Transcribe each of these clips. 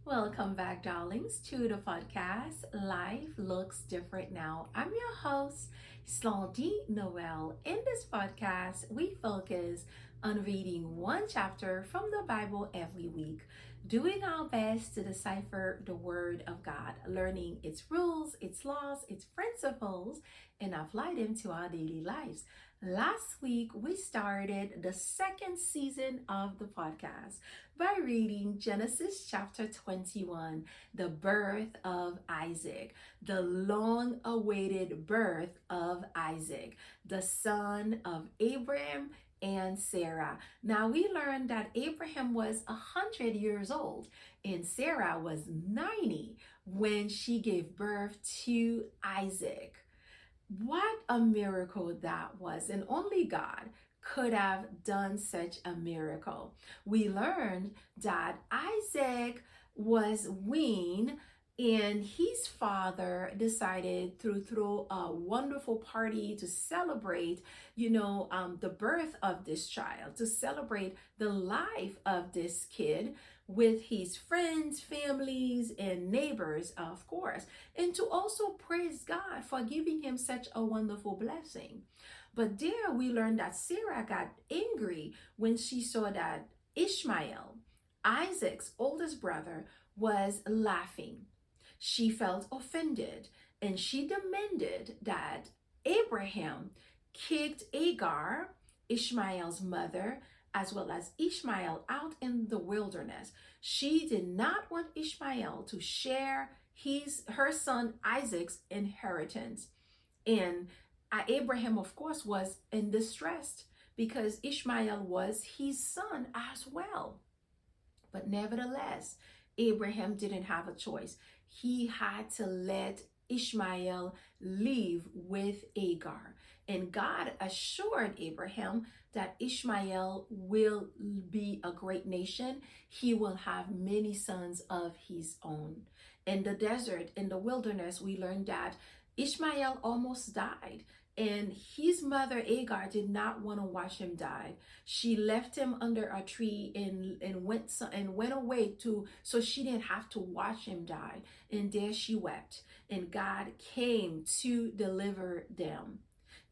Welcome back, darlings, to the podcast. Life looks different now. I'm your host, Slandy Noel. In this podcast, we focus on reading one chapter from the Bible every week, doing our best to decipher the Word of God, learning its rules, its laws, its principles, and apply them to our daily lives. Last week, we started the second season of the podcast by reading Genesis chapter 21, the birth of Isaac, the long awaited birth of Isaac, the son of Abraham and Sarah. Now we learned that Abraham was 100 years old and Sarah was 90 when she gave birth to Isaac. What a miracle that was, and only God could have done such a miracle. We learned that Isaac was weaned and his father decided to throw a wonderful party to celebrate, the birth of this child, to celebrate the life of this kid with his friends, families, and neighbors, of course, and to also praise God for giving him such a wonderful blessing. But there we learned that Sarah got angry when she saw that Ishmael, Isaac's oldest brother, was laughing. She felt offended and she demanded that Abraham kicked Agar, Ishmael's mother, as well as Ishmael out in the wilderness. She did not want Ishmael to share her son Isaac's inheritance. And Abraham, of course, was in distress because Ishmael was his son as well. But nevertheless, Abraham didn't have a choice. He had to let Ishmael live with Agar. And God assured Abraham that Ishmael will be a great nation. He will have many sons of his own. In the desert, in the wilderness, we learned that Ishmael almost died. And his mother Agar did not want to watch him die. She left him under a tree and went away so she didn't have to watch him die. And there she wept. And God came to deliver them.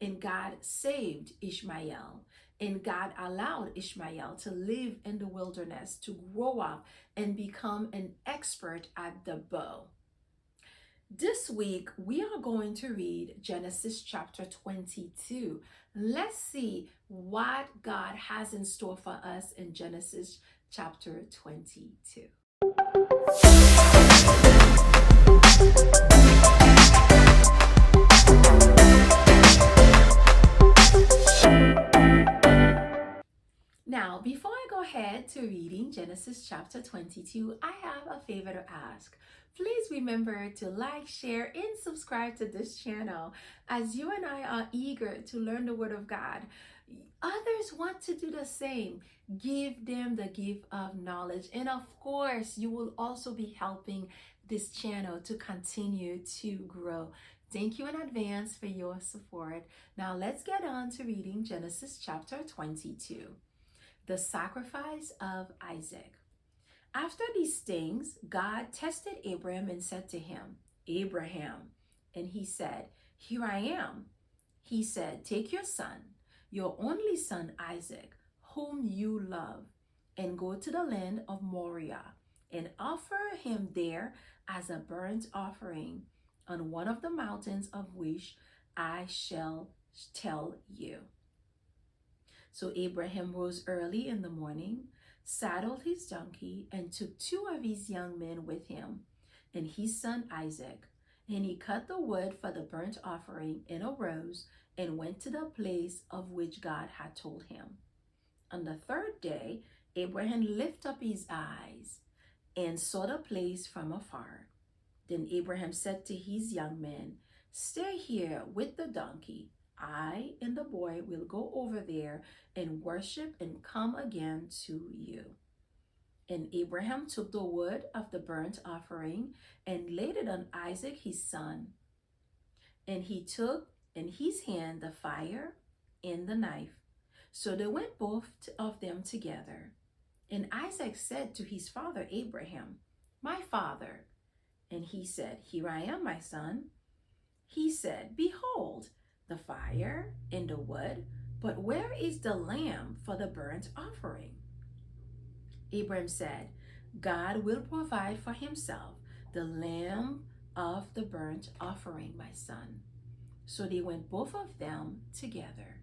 And God saved Ishmael. And God allowed Ishmael to live in the wilderness, to grow up and become an expert at the bow. This week, we are going to read Genesis chapter 22. Let's see what God has in store for us in Genesis chapter 22. Now, before I go ahead to reading Genesis chapter 22, I have a favor to ask. Please remember to like, share, and subscribe to this channel as you and I are eager to learn the Word of God. Others want to do the same. Give them the gift of knowledge. And of course, you will also be helping this channel to continue to grow. Thank you in advance for your support. Now let's get on to reading Genesis chapter 22. The sacrifice of Isaac. After these things, God tested Abraham and said to him, Abraham. And he said, Here I am. He said, Take your son, your only son Isaac, whom you love, and go to the land of Moriah, and offer him there as a burnt offering on one of the mountains of which I shall tell you. So Abraham rose early in the morning, saddled his donkey, and took two of his young men with him, and his son Isaac. And he cut the wood for the burnt offering and arose and went to the place of which God had told him. On the third day, Abraham lifted up his eyes and saw the place from afar. Then Abraham said to his young men, Stay here with the donkey. I and the boy will go over there and worship and come again to you. And Abraham took the wood of the burnt offering and laid it on Isaac his son. And he took in his hand the fire and the knife. So they went both of them together. And Isaac said to his father Abraham, my father. And he said, Here I am, my son. He said, Behold, the fire and the wood, but where is the lamb for the burnt offering? Abram said, God will provide for himself the lamb of the burnt offering, my son. So they went both of them together.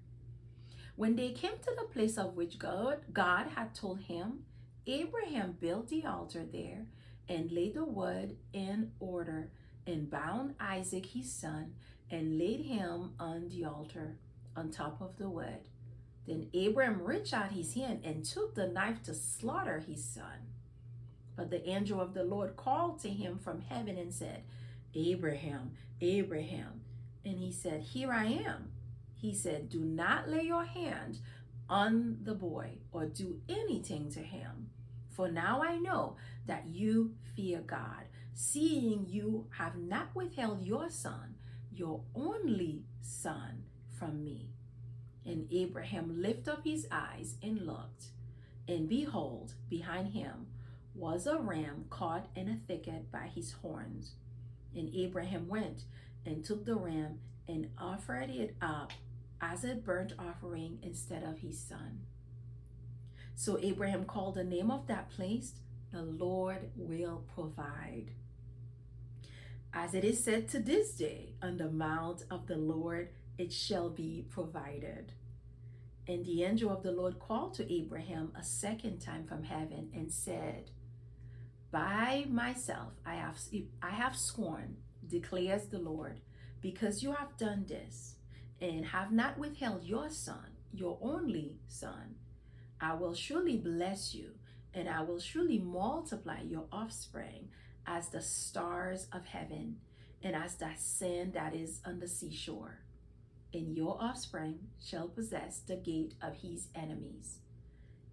When they came to the place of which God had told him, Abraham built the altar there and laid the wood in order and bound Isaac his son and laid him on the altar on top of the wood. Then Abraham reached out his hand and took the knife to slaughter his son. But the angel of the Lord called to him from heaven and said, Abraham, Abraham. And he said, Here I am. He said, Do not lay your hand on the boy or do anything to him. For now I know that you fear God, seeing you have not withheld your son, your only son, from me. And Abraham lifted up his eyes and looked, and behold, behind him was a ram caught in a thicket by his horns. And Abraham went and took the ram and offered it up as a burnt offering instead of his son. So Abraham called the name of that place, The Lord Will Provide. As it is said to this day, on the mount of the Lord it shall be provided. And the angel of the Lord called to Abraham a second time from heaven and said, By myself I have sworn, declares the Lord, because you have done this and have not withheld your son, your only son, I will surely bless you, and I will surely multiply your offspring as the stars of heaven and as the sand that is on the seashore. And your offspring shall possess the gate of his enemies.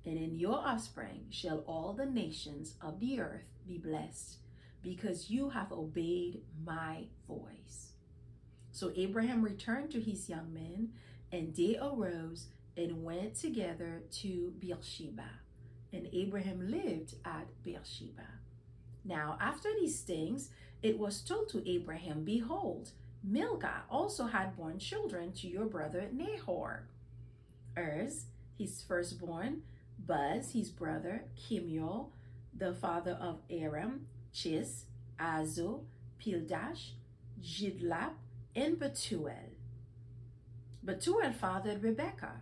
And in your offspring shall all the nations of the earth be blessed, because you have obeyed my voice. So Abraham returned to his young men, and they arose and went together to Beersheba. And Abraham lived at Beersheba. Now, after these things, it was told to Abraham, Behold, Milcah also had borne children to your brother Nahor. Uz, his firstborn, Buz, his brother, Kemuel, the father of Aram, Chis, Azo, Pildash, Jidlap, and Bethuel. Bethuel fathered Rebekah.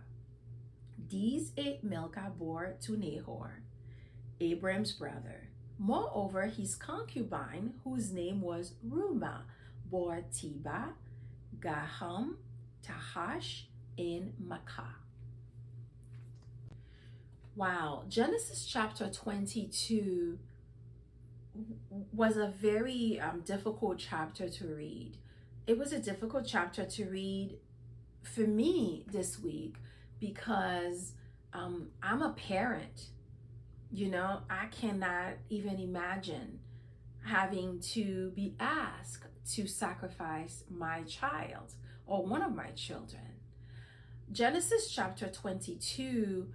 These 8 Milcah bore to Nahor, Abram's brother. Moreover, his concubine, whose name was Rumah, bore Teba, Gaham, Tahash, and Makkah. Wow, Genesis chapter 22 was a very difficult chapter to read. It was a difficult chapter to read for me this week because I'm a parent. You know, I cannot even imagine having to be asked to sacrifice my child or one of my children. Genesis chapter 22,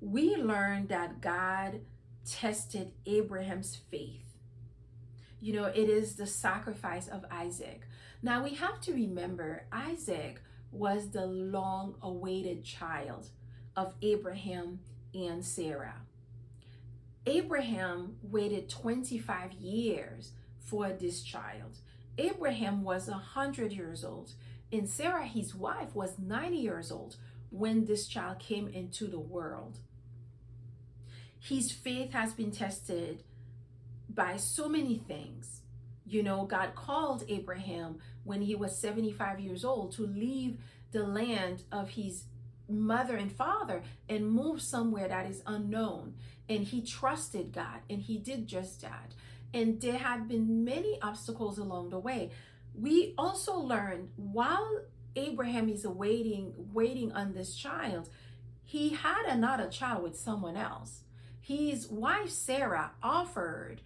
we learn that God tested Abraham's faith. You know, it is the sacrifice of Isaac. Now we have to remember Isaac was the long-awaited child of Abraham and Sarah. Abraham waited 25 years for this child. Abraham was 100 years old, and Sarah, his wife, was 90 years old when this child came into the world. His faith has been tested by so many things. You know, God called Abraham when he was 75 years old to leave the land of his mother and father and move somewhere that is unknown. And he trusted God, and he did just that. And there have been many obstacles along the way. We also learned while Abraham is waiting on this child, he had another child with someone else. His wife Sarah offered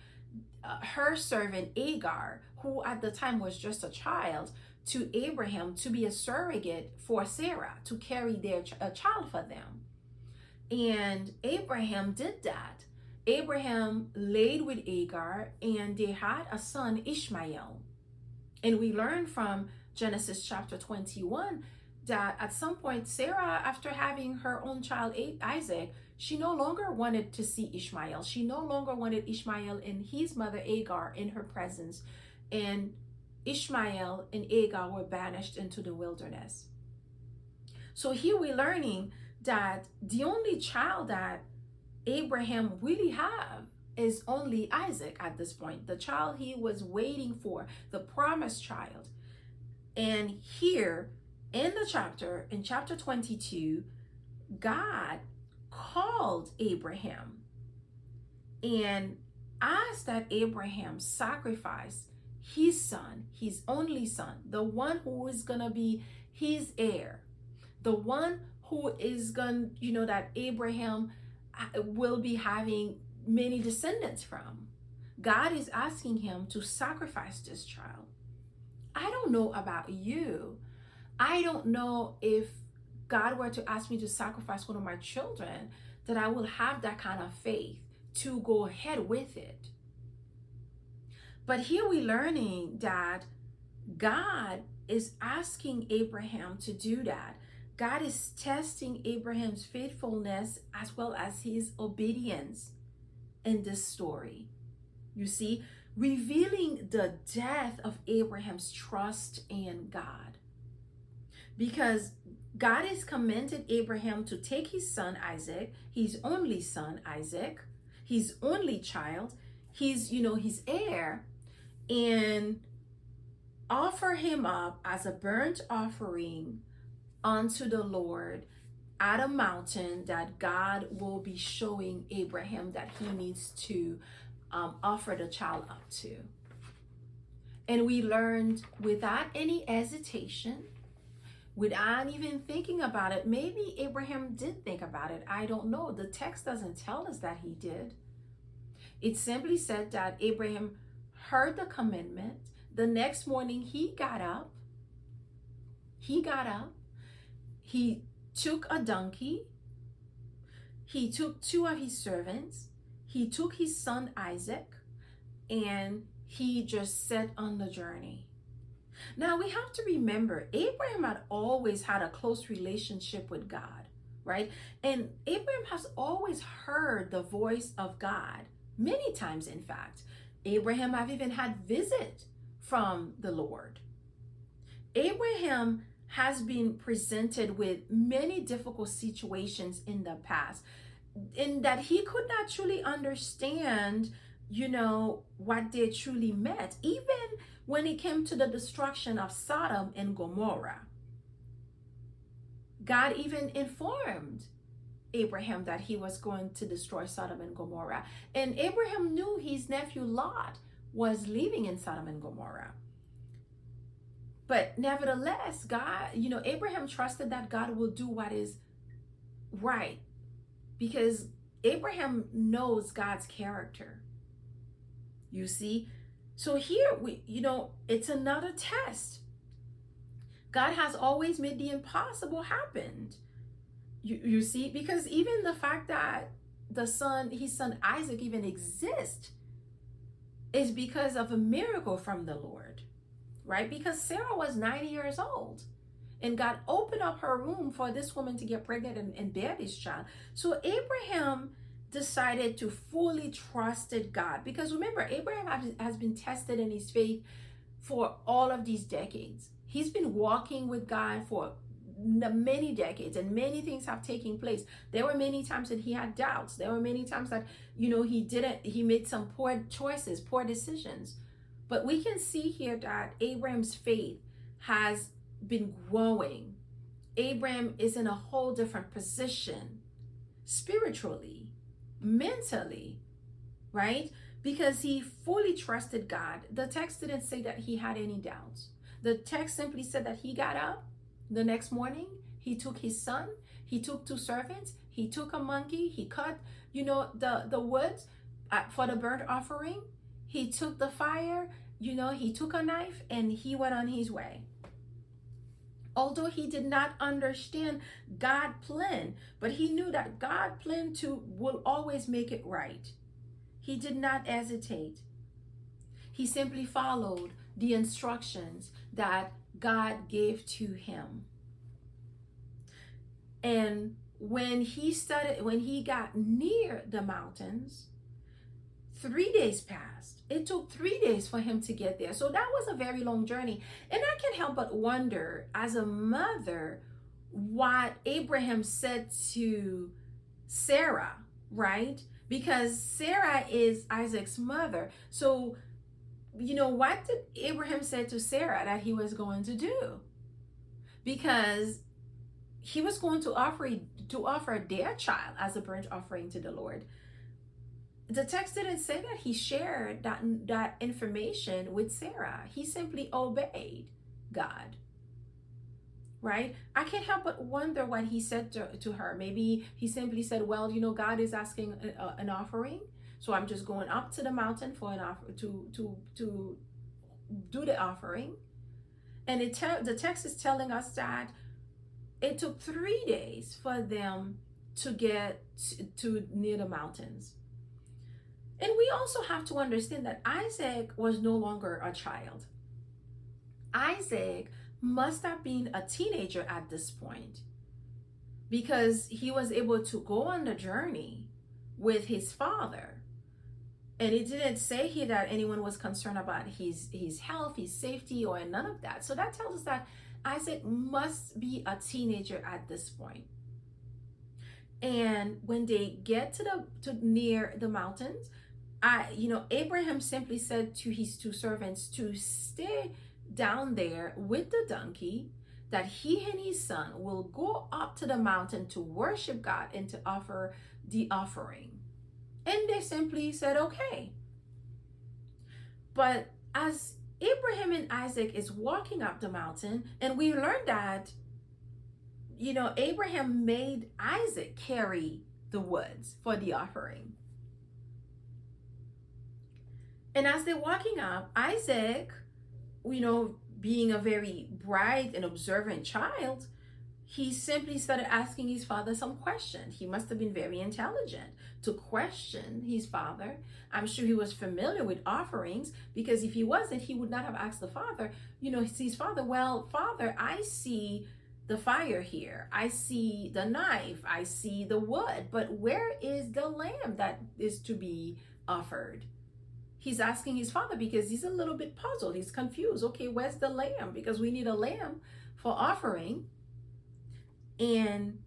her servant Agar, who at the time was just a child, to Abraham to be a surrogate for Sarah, to carry a child for them. And Abraham did that. Abraham laid with Hagar and they had a son, Ishmael. And we learn from Genesis chapter 21 that at some point, Sarah, after having her own child, Isaac, she no longer wanted to see Ishmael. She no longer wanted Ishmael and his mother, Hagar, in her presence. And Ishmael and Hagar were banished into the wilderness. So here we're learning that the only child that Abraham really have is only Isaac at this point, the child he was waiting for, the promised child. And here in the chapter, in chapter 22, God called Abraham and asked that Abraham sacrifice his son, his only son, the one who is going to be his heir, the one who is going, that Abraham will be having many descendants from. God is asking him to sacrifice this child. I don't know about you. I don't know if God were to ask me to sacrifice one of my children, that I will have that kind of faith to go ahead with it. But here we're learning that God is asking Abraham to do that. God is testing Abraham's faithfulness as well as his obedience in this story. You see, revealing the depth of Abraham's trust in God. Because God has commanded Abraham to take his son Isaac, his only son Isaac, his only child, his heir, and offer him up as a burnt offering unto the Lord at a mountain that God will be showing Abraham that he needs to offer the child up to. And we learned without any hesitation, without even thinking about it. Maybe Abraham did think about it. I don't know. The text doesn't tell us that he did. It simply said that Abraham heard the commandment. The next morning he got up. He took a donkey. He took two of his servants. He took his son Isaac, and he just set on the journey. Now we have to remember, Abraham had always had a close relationship with God, right? And Abraham has always heard the voice of God many times. In fact, Abraham have even had visit from the Lord. Abraham has been presented with many difficult situations in the past, in that he could not truly understand, what they truly meant, even when it came to the destruction of Sodom and Gomorrah. God even informed Abraham that he was going to destroy Sodom and Gomorrah. And Abraham knew his nephew Lot was living in Sodom and Gomorrah. But nevertheless, God, Abraham trusted that God will do what is right, because Abraham knows God's character. You see? So here it's another test. God has always made the impossible happen. You see, because even the fact that his son Isaac even exists is because of a miracle from the Lord, right? Because Sarah was 90 years old and God opened up her womb for this woman to get pregnant and bear this child. So Abraham decided to fully trusted God, because remember, Abraham has been tested in his faith for all of these decades. He's been walking with God for many decades, and many things have taken place. There were many times that he had doubts. There were many times that he made some poor choices, poor decisions. But we can see here that Abraham's faith has been growing. Abraham is in a whole different position spiritually, mentally, right? Because he fully trusted God. The text didn't say that he had any doubts. The text simply said that he got up the next morning, he took his son, he took two servants, he took a monkey, he cut, the wood for the burnt offering, he took the fire, he took a knife, and he went on his way. Although he did not understand God's plan, but he knew that God's plan will always make it right. He did not hesitate. He simply followed the instructions that God gave to him. And when he got near the mountains, 3 days passed. It took 3 days for him to get there. So that was a very long journey. And I can't help but wonder, as a mother, what Abraham said to Sarah, right? Because Sarah is Isaac's mother. So, what did Abraham say to Sarah that he was going to do? Because he was going to offer their child as a burnt offering to the Lord. The text didn't say that he shared that information with Sarah. He simply obeyed God, right? I can't help but wonder what he said to her. Maybe he simply said, well, God is asking an offering, so I'm just going up to the mountain for an offer to do the offering. And the text is telling us that it took 3 days for them to get to near the mountains. And we also have to understand that Isaac was no longer a child. Isaac must have been a teenager at this point, because he was able to go on the journey with his father. And it didn't say here that anyone was concerned about his health, his safety, or none of that. So that tells us that Isaac must be a teenager at this point. And when they get to near the mountains, Abraham simply said to his two servants to stay down there with the donkey, that he and his son will go up to the mountain to worship God and to offer the offering. And they simply said, okay. But as Abraham and Isaac is walking up the mountain, and we learned that, Abraham made Isaac carry the woods for the offering. And as they're walking up, Isaac, being a very bright and observant child, he simply started asking his father some questions. He must have been very intelligent to question his father. I'm sure he was familiar with offerings, because if he wasn't, he would not have asked the father, his father, well, Father, I see the fire here. I see the knife. I see the wood. But where is the lamb that is to be offered? He's asking his father because he's a little bit puzzled. He's confused. Okay, where's the lamb? Because we need a lamb for offering. And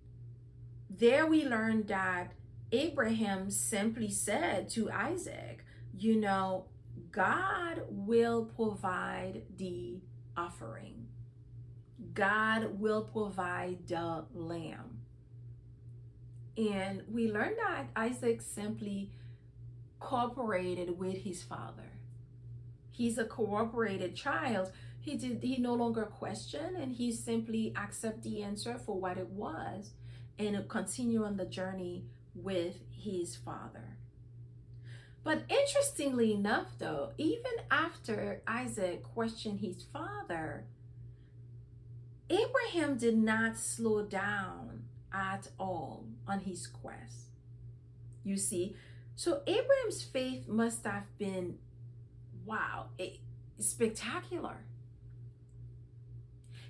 there we learned that Abraham simply said to Isaac, God will provide the offering. God will provide the lamb. And we learned that Isaac simply cooperated with his father. He's a cooperated child. He no longer questioned, and he simply accepted the answer for what it was and continue on the journey with his father. But interestingly enough, though, even after Isaac questioned his father, Abraham did not slow down at all on his quest. You see, so Abraham's faith must have been, spectacular.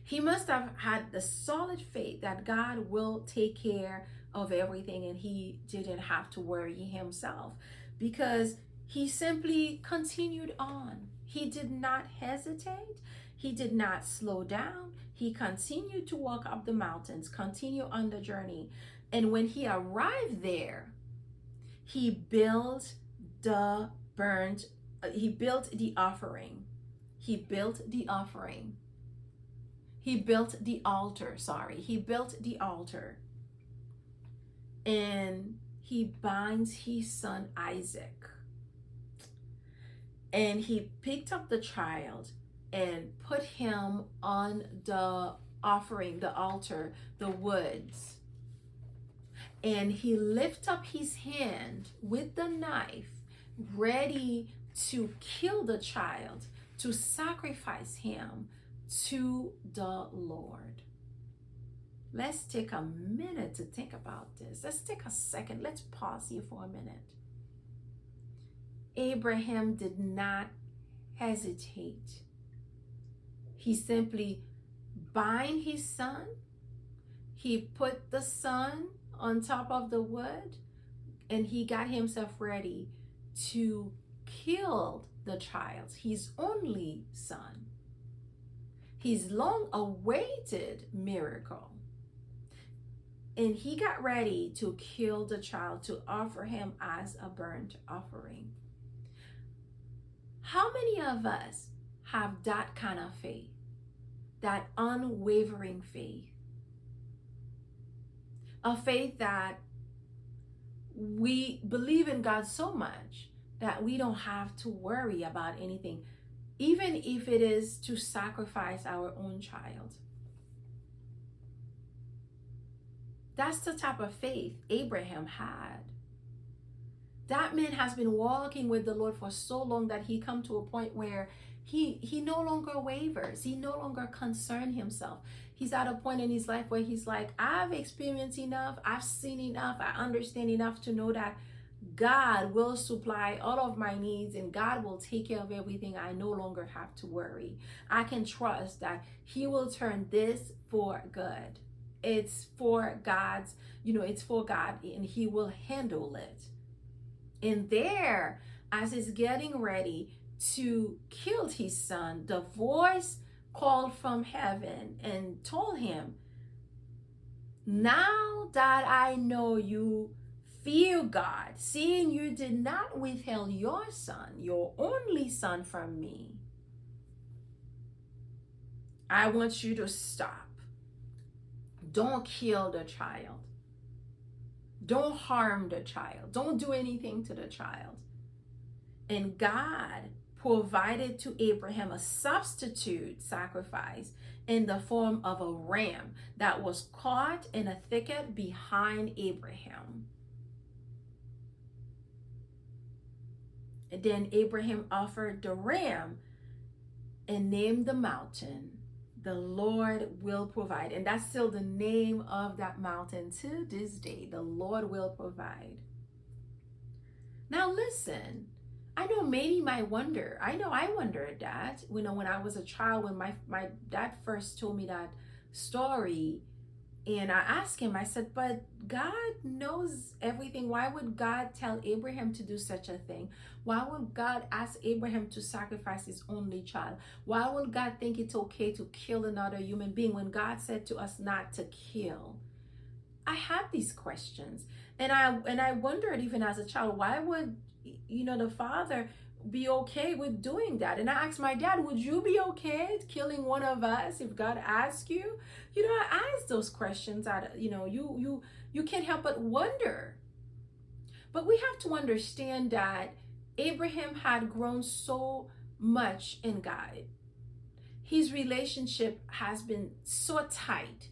He must have had the solid faith that God will take care of everything, and he didn't have to worry himself, because he simply continued on. He did not hesitate. He did not slow down. He continued to walk up the mountains, continue on the journey. And when he arrived there, he built the offering. He built the offering. He built the altar, He built the altar. And he binds his son Isaac. And he picked up the child and put him on the offering, the altar, the woods. And he lifted up his hand with the knife, ready to kill the child, to sacrifice him to the Lord. Let's take a minute to think about this. Let's take a second. Let's pause here for a minute. Abraham did not hesitate. He simply bind his son. He put the son on top of the wood, and he got himself ready to kill the child, his only son, his long awaited miracle. And he got ready to kill the child to offer him as a burnt offering. How many of us have that kind of faith, that unwavering faith? A faith that we believe in God so much that we don't have to worry about anything, even if it is to sacrifice our own child. That's the type of faith Abraham had. That man has been walking with the Lord for so long that he come to a point where he no longer wavers. He no longer concerns himself. He's at a point in his life where he's like, I've experienced enough. I've seen enough. I understand enough to know that God will supply all of my needs and God will take care of everything. I no longer have to worry. I can trust that he will turn this for good. It's for God's, it's for God, and he will handle it. And there, as he's getting ready to kill his son, the voice called from heaven and told him, now that I know you fear God, seeing you did not withhold your son, your only son, from me, I want you to stop. Don't kill the child. Don't harm the child. Don't do anything to the child. And God provided to Abraham a substitute sacrifice in the form of a ram that was caught in a thicket behind Abraham. And then Abraham offered the ram and named the mountain, the Lord will provide. And that's still the name of that mountain to this day. The Lord will provide. Now listen, I know many might wonder. I know I wondered that, when I was a child, when my dad first told me that story. And I asked him, I said, but God knows everything. Why would God tell Abraham to do such a thing? Why would God ask Abraham to sacrifice his only child? Why would God think it's okay to kill another human being when God said to us not to kill? I had these questions. And I wondered, even as a child, why would, the father be okay with doing that? And I asked my dad, would you be okay killing one of us if God asked you? I asked those questions. You can't help but wonder. But we have to understand that Abraham had grown so much in God. His relationship has been so tight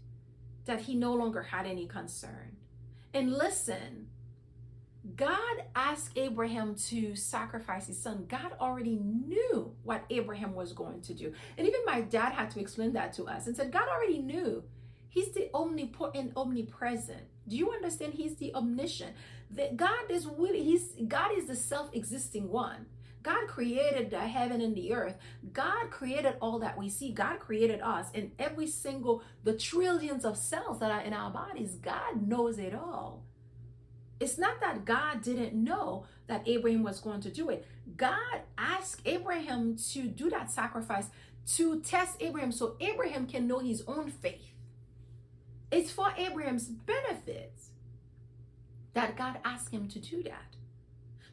that he no longer had any concern. And listen, God asked Abraham to sacrifice his son. God already knew what Abraham was going to do. And even my dad had to explain that to us and said, God already knew. He's the omnipotent, omnipresent. Do you understand? He's the omniscient. That God is the self-existing one. God created the heaven and the earth. God created all that we see. God created us, and the trillions of cells that are in our bodies. God knows it all. It's not that God didn't know that Abraham was going to do it. God asked Abraham to do that sacrifice to test Abraham so Abraham can know his own faith. It's for Abraham's benefit that God asked him to do that.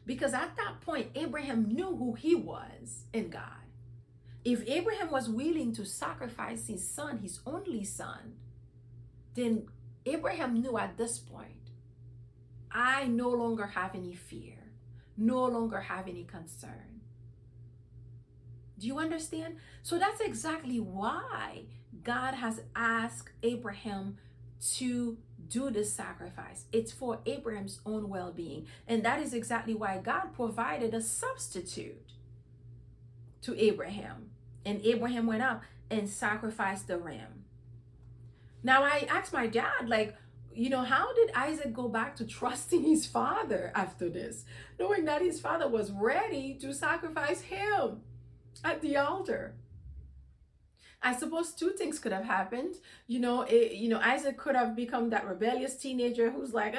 Because at that point, Abraham knew who he was in God. If Abraham was willing to sacrifice his son, his only son, then Abraham knew at this point, I no longer have any fear, no longer have any concern. Do you understand? So that's exactly why God has asked Abraham to do this sacrifice. It's for Abraham's own well-being. And that is exactly why God provided a substitute to Abraham. And Abraham went out and sacrificed the ram. Now I asked my dad, how did Isaac go back to trusting his father after this, knowing that his father was ready to sacrifice him at the altar? I suppose two things could have happened. Isaac could have become that rebellious teenager who's like,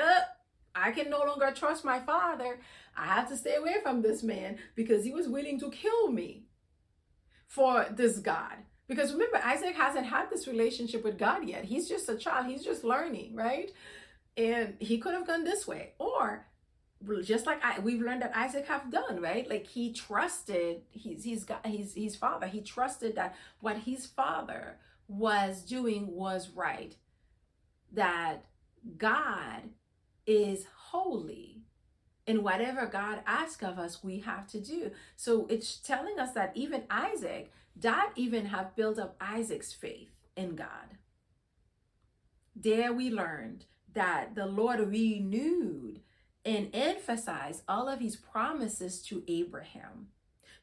I can no longer trust my father. I have to stay away from this man because he was willing to kill me for this God. Because remember, Isaac hasn't had this relationship with God yet. He's just a child. He's just learning, right? And he could have gone this way. Or just like we've learned that Isaac have done, right? Like he trusted his father. He trusted that what his father was doing was right. That God is holy. And whatever God asks of us, we have to do. So it's telling us that even Isaac, that even have built up Isaac's faith in God. There we learned that the Lord renewed and emphasized all of his promises to Abraham.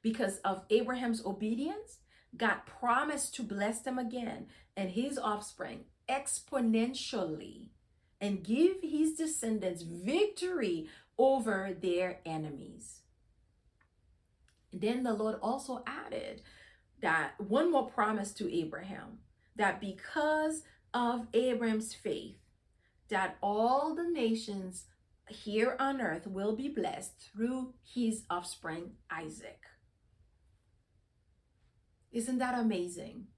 Because of Abraham's obedience, God promised to bless them again and his offspring exponentially and give his descendants victory over their enemies. Then the Lord also added that one more promise to Abraham, that because of Abraham's faith, that all the nations here on earth will be blessed through his offspring, Isaac. Isn't that amazing?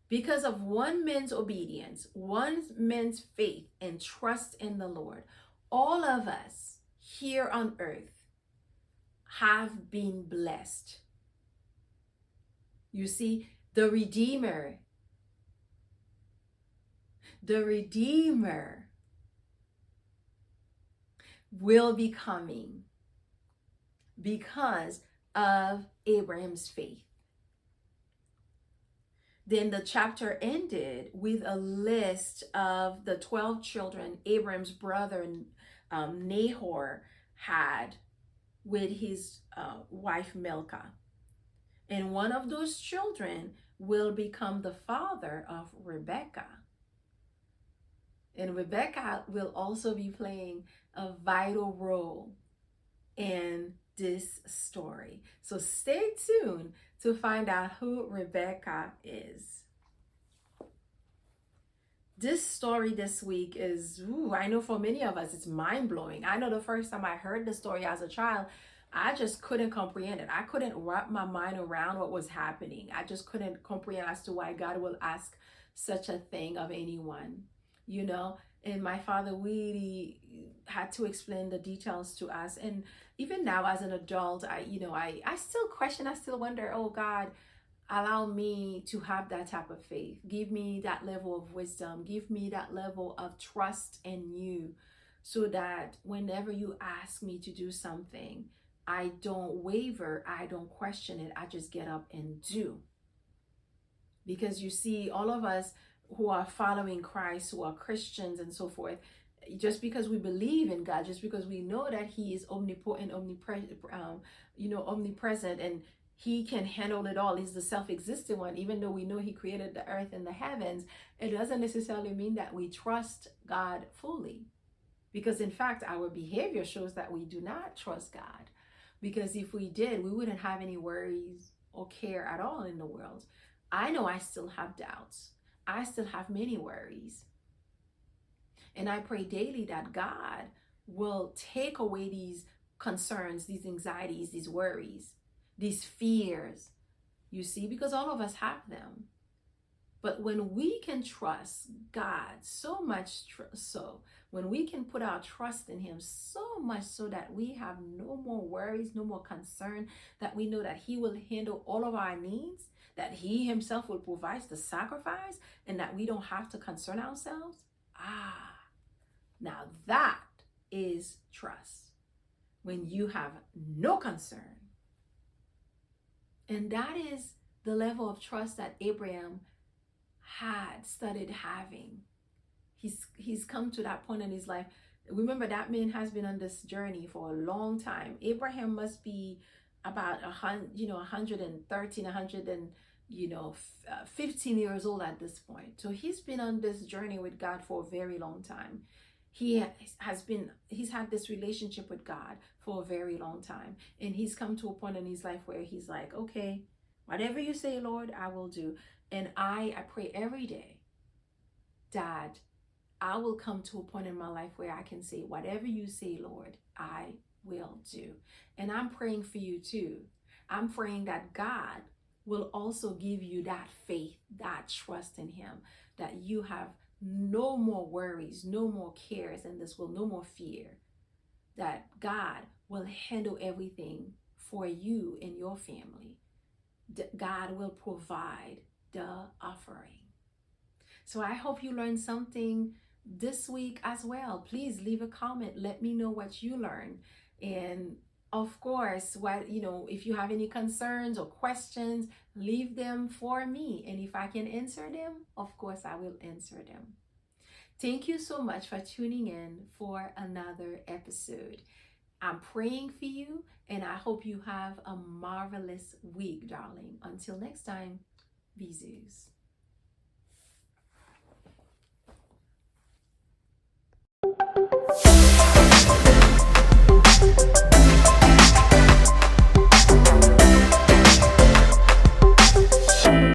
Because of one man's obedience, one man's faith and trust in the Lord, all of us here on earth have been blessed. You see, the Redeemer will be coming because of Abraham's faith. Then the chapter ended with a list of the 12 children Abraham's brother Nahor had with his wife Milcah. And one of those children will become the father of Rebekah. And Rebekah will also be playing a vital role in this story. So stay tuned to find out who Rebekah is. This story this week is, I know for many of us, it's mind-blowing. I know the first time I heard the story as a child, I just couldn't comprehend it. I couldn't wrap my mind around what was happening. I just couldn't comprehend as to why God will ask such a thing of anyone, And my father really had to explain the details to us. And even now as an adult, I still question, I still wonder, oh God, allow me to have that type of faith. Give me that level of wisdom. Give me that level of trust in you so that whenever you ask me to do something, I don't waver, I don't question it, I just get up and do. Because you see, all of us who are following Christ, who are Christians and so forth, just because we believe in God, just because we know that he is omnipotent, omnipresent, and he can handle it all, he's the self-existent one, even though we know he created the earth and the heavens, it doesn't necessarily mean that we trust God fully. Because in fact, our behavior shows that we do not trust God. Because if we did, we wouldn't have any worries or care at all in the world. I know I still have doubts. I still have many worries. And I pray daily that God will take away these concerns, these anxieties, these worries, these fears, you see, because all of us have them. But when we can trust God so much so, when we can put our trust in him so much so that we have no more worries, no more concern, that we know that he will handle all of our needs, that he himself will provide the sacrifice, and that we don't have to concern ourselves. Now that is trust. When you have no concern. And that is the level of trust that Abraham had started having. He's come to that point in his life. Remember, that man has been on this journey for a long time. Abraham must be about 113, 15 years old at this point. So he's been on this journey with God for a very long time. He's had this relationship with God for a very long time. And he's come to a point in his life where he's like, okay, whatever you say, Lord, I will do. And I pray every day that I will come to a point in my life where I can say, whatever you say, Lord, I will do. And I'm praying for you too. I'm praying that God will also give you that faith, that trust in him, that you have no more worries, no more cares in this world, no more fear, that God will handle everything for you and your family. God will provide the offering. So I hope you learned something this week as well. Please leave a comment. Let me know what you learned. And of course, if you have any concerns or questions, leave them for me. And if I can answer them, of course, I will answer them. Thank you so much for tuning in for another episode. I'm praying for you, and I hope you have a marvelous week, darling. Until next time, bisous.